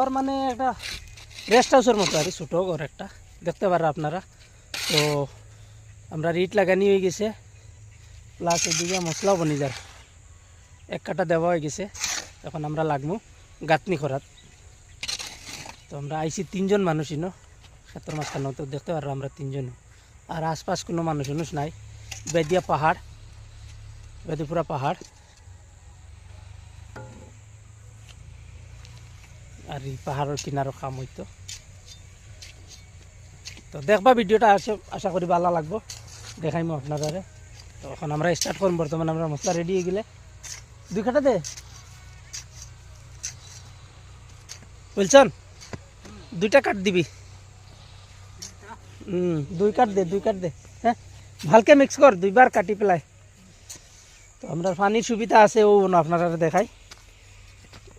আর মানে একটা রেস্ট হাউসের মতো আর কি, ছোটো ঘর একটা দেখতে পারেন আপনারা। তো আমরা ইট লাগানি হয়ে গেছে, প্লাস এদিকে মশলাও বনি যার এক কাটা দেওয়া হয়ে গেছে। এখন আমরা লাগবো গাঁথনি করার। তো আমরা আইসি 3জন মানুষ ইনো ক্ষেত্র মাঝখানে, তো দেখতে পারো আমরা 3জন, আর আশপাশ কোনো মানুষ মানুষ নাই। বেদিয়া পাহাড়, বেদিপুরা পাহাড়, আর এই পাহাড়ের কিনারও কাম হইতো। তো দেখবা ভিডিওটা আশা করি ভালো লাগবো, দেখাইমো আপনারা। তো এখন আমরা স্টার্ট করব। বর্তমানে আমরা মশলা রেডি হয়ে গেলে 2 কাটা দে বলছেন, 2টা কাট দিবি। 2 কাট দে, 2 কাট দে। হ্যাঁ, ভালকে মিক্স কর, 2বার কাটি পেলাই। তো আমরা পানির সুবিধা আছে, ও আপনারা দেখাই।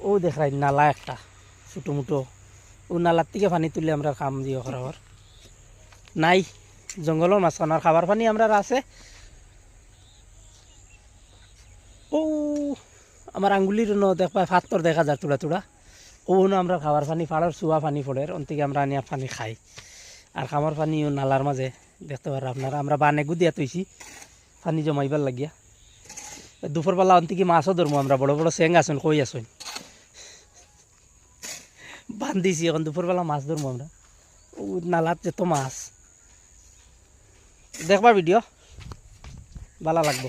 ও দেখাই নালা একটা ছোটো মুটো, ও নালার থেকে পানি তুলে আমরা খাম দিয়ে খাবার নাই। জঙ্গলের মাঝখানে আর খাবার পানি আমরা আছে। ও আমার আঙ্গুলির দেখবা ফাত্তর দেখা যায় তোড়া তোড়া, ও আমরা খাবার পানি ফাড়ার চুয়া পানি পড়ে অন্তিকে আমরা আনিয়া পানি খাই। আর খামার পানি ও নালার মাঝে দেখতে পারেন আপনারা, আমরা বানে গুদিয়া তৈছি পানি জমাইবার লাগিয়া। দুপুরবেলা অন্তিকে মাছও ধরবো আমরা, বড় বড় চেং আসুন, কই আসুন বান্ধিছি। এখন দুপুরবেলা মাছ ধরবো আমরা, ও নালাত যেত মাছ। দেখবা ভিডিও ভালো লাগবো।